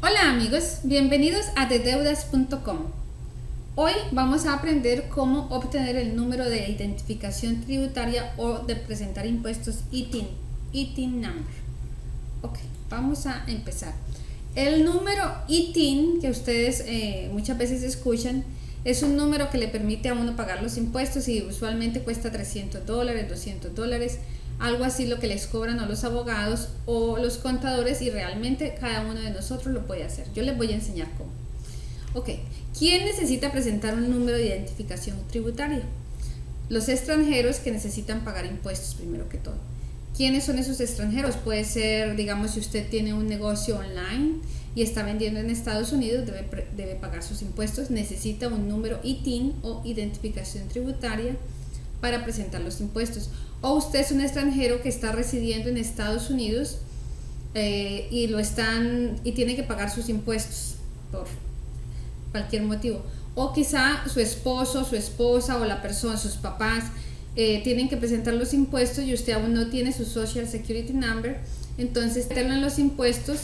Hola amigos, bienvenidos a dedeudas.com. Hoy vamos a aprender cómo obtener el número de identificación tributaria o de presentar impuestos ITIN number. Ok, vamos a empezar. El número ITIN que ustedes muchas veces escuchan es un número que le permite a uno pagar los impuestos y usualmente cuesta $300, $200, algo así lo que les cobran a los abogados o los contadores, y realmente cada uno de nosotros lo puede hacer. Yo les voy a enseñar cómo. Ok, ¿quién necesita presentar un número de identificación tributaria? Los extranjeros que necesitan pagar impuestos primero que todo. ¿Quiénes son esos extranjeros? Puede ser, digamos, si usted tiene un negocio online y está vendiendo en Estados Unidos, debe pagar sus impuestos, necesita un número ITIN o identificación tributaria para presentar los impuestos. O usted es un extranjero que está residiendo en Estados Unidos y tiene que pagar sus impuestos por cualquier motivo. O quizá su esposo, su esposa o la persona, sus papás tienen que presentar los impuestos y usted aún no tiene su Social Security Number. Entonces, meterlo en los impuestos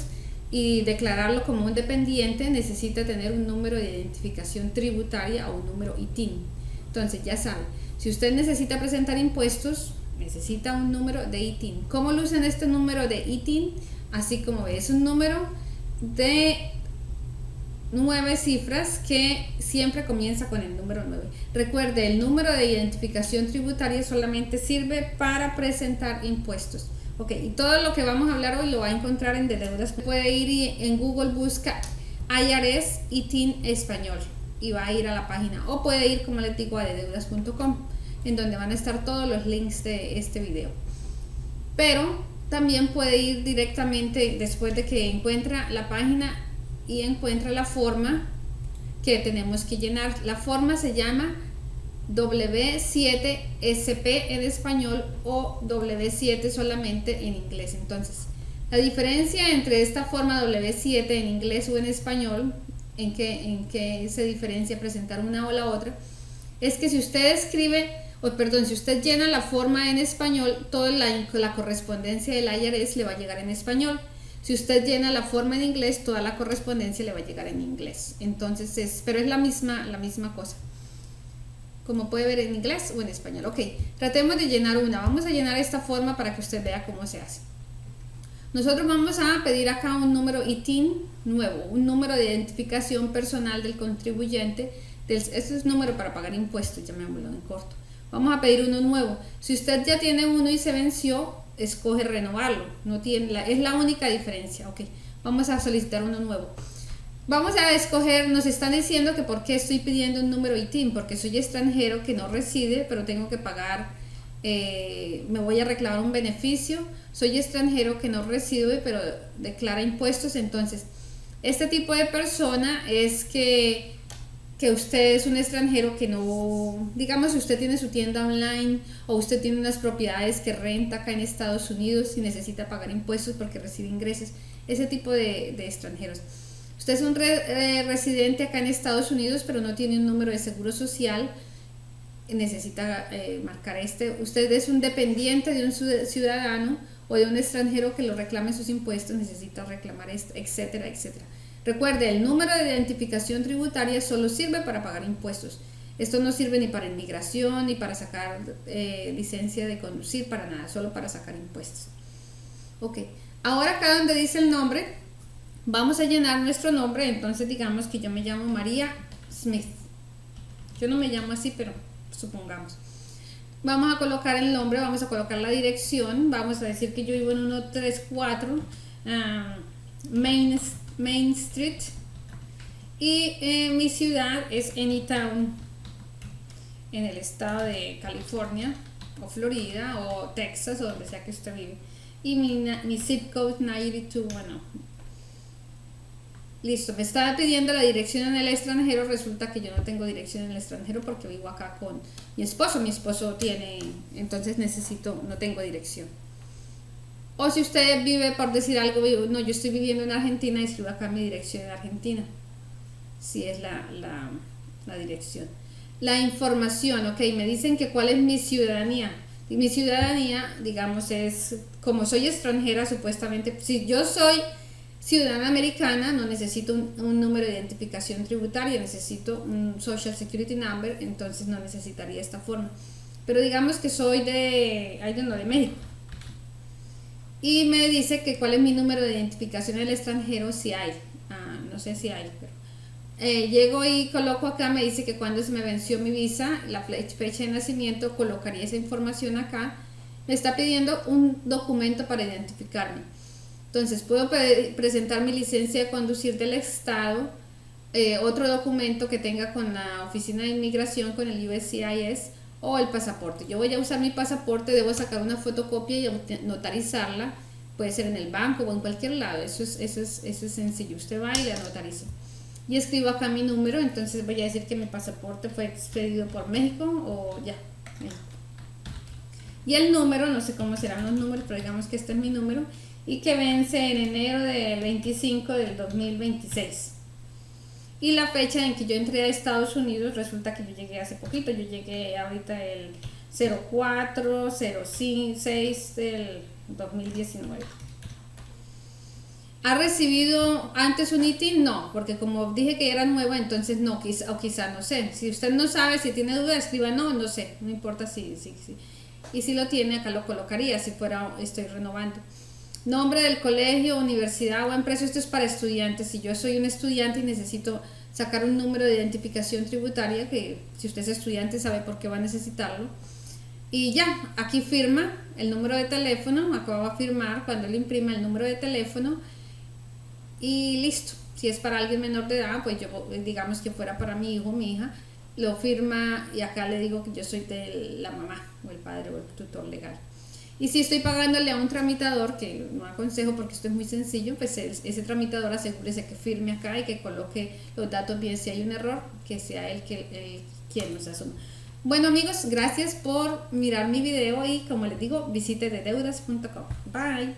y declararlo como un dependiente, necesita tener un número de identificación tributaria o un número ITIN. Entonces, ya sabe, si usted necesita presentar impuestos, necesita un número de ITIN. ¿Cómo lucen este número de ITIN? Así como ve, es un número de 9 cifras que siempre comienza con el número 9. Recuerde, el número de identificación tributaria solamente sirve para presentar impuestos. Ok, y todo lo que vamos a hablar hoy lo va a encontrar en Dedeudas. Puede ir y en Google busca IRS ITIN español y va a ir a la página, o puede ir, como les digo, a dedeudas.com, en donde van a estar todos los links de este video. Pero también puede ir directamente después de que encuentra la página y encuentra la forma que tenemos que llenar. La forma se llama W7SP en español o W7 solamente en inglés. Entonces, la diferencia entre esta forma W7 en inglés o en español, en que se diferencia presentar una o la otra, es que si usted si usted llena la forma en español, toda la correspondencia del IRS le va a llegar en español. Si usted llena la forma en inglés, toda la correspondencia le va a llegar en inglés. Entonces, pero es la misma cosa, como puede ver en inglés o en español. Ok, tratemos de llenar una. Vamos a llenar esta forma para que usted vea cómo se hace. Nosotros vamos a pedir acá un número ITIN nuevo, un número de identificación personal del contribuyente. Este es número para pagar impuestos, llamémoslo en corto. Vamos a pedir uno nuevo. Si usted ya tiene uno y se venció, escoge renovarlo. Es la única diferencia. Ok, vamos a solicitar uno nuevo. Vamos a escoger, nos están diciendo que por qué estoy pidiendo un número ITIN, porque soy extranjero que no reside, pero tengo que pagar, me voy a reclamar un beneficio. Soy extranjero que no reside, pero declara impuestos. Entonces, este tipo de persona es que usted es un extranjero que no, digamos, si usted tiene su tienda online o usted tiene unas propiedades que renta acá en Estados Unidos y necesita pagar impuestos porque recibe ingresos, ese tipo de extranjeros. Usted es un residente acá en Estados Unidos pero no tiene un número de seguro social, necesita marcar este. Usted es un dependiente de un ciudadano o de un extranjero que lo reclame sus impuestos, necesita reclamar esto, etcétera, etcétera. Recuerde, el número de identificación tributaria solo sirve para pagar impuestos. Esto no sirve ni para inmigración, ni para sacar licencia de conducir, para nada, solo para sacar impuestos. Ok, ahora acá donde dice el nombre, vamos a llenar nuestro nombre. Entonces digamos que yo me llamo María Smith. Yo no me llamo así, pero supongamos. Vamos a colocar el nombre, vamos a colocar la dirección. Vamos a decir que yo vivo en 134 Main Street y mi ciudad es Anytown, en el estado de California o Florida o Texas o donde sea que usted vive, y mi zip code 92. Bueno, listo, me estaba pidiendo la dirección en el extranjero. Resulta que yo no tengo dirección en el extranjero porque vivo acá con mi esposo tiene, entonces no tengo dirección. O si usted vive, por decir algo, no, yo estoy viviendo en Argentina y escribo acá mi dirección en Argentina. Sí, es la dirección. La información, ok, me dicen que cuál es mi ciudadanía. Y mi ciudadanía, digamos, es, como soy extranjera, supuestamente, ciudadana americana, no necesito un número de identificación tributaria, necesito un Social Security Number, entonces no necesitaría esta forma. Pero digamos que soy de México. Y me dice que cuál es mi número de identificación del extranjero, si hay. No sé si hay, pero llego y coloco acá, me dice que cuando se me venció mi visa, la fecha de nacimiento, colocaría esa información acá. Me está pidiendo un documento para identificarme. Entonces puedo presentar mi licencia de conducir del estado, otro documento que tenga con la oficina de inmigración, con el USCIS, o el pasaporte. Yo voy a usar mi pasaporte, debo sacar una fotocopia y notarizarla, puede ser en el banco o en cualquier lado, eso es sencillo, usted va y la notariza. Y escribo acá mi número, entonces voy a decir que mi pasaporte fue expedido por México o ya, México. Y el número, no sé cómo serán los números, pero digamos que este es mi número y que vence en enero del 25 del 2026. Y la fecha en que yo entré a Estados Unidos, resulta que yo llegué hace poquito, yo llegué ahorita el 04/06 del 2019. ¿Ha recibido antes un ITIN? No, porque como dije que era nueva, entonces no, quizá no sé. Si usted no sabe, si tiene duda, escriba no sé, no importa si. Y si lo tiene, acá lo colocaría, si fuera, estoy renovando. Nombre del colegio, universidad o empresa, esto es para estudiantes. Si yo soy un estudiante y necesito sacar un número de identificación tributaria, que si usted es estudiante sabe por qué va a necesitarlo. Y ya, aquí firma el número de teléfono, acá va a firmar cuando le imprima el número de teléfono y listo. Si es para alguien menor de edad, pues yo digamos que fuera para mi hijo o mi hija, lo firma y acá le digo que yo soy de la mamá o el padre o el tutor legal. Y si estoy pagándole a un tramitador, que no aconsejo porque esto es muy sencillo, pues ese tramitador asegúrese que firme acá y que coloque los datos bien. Si hay un error, que sea él quien nos asuma. Bueno amigos, gracias por mirar mi video y como les digo, visite dedeudas.com. Bye.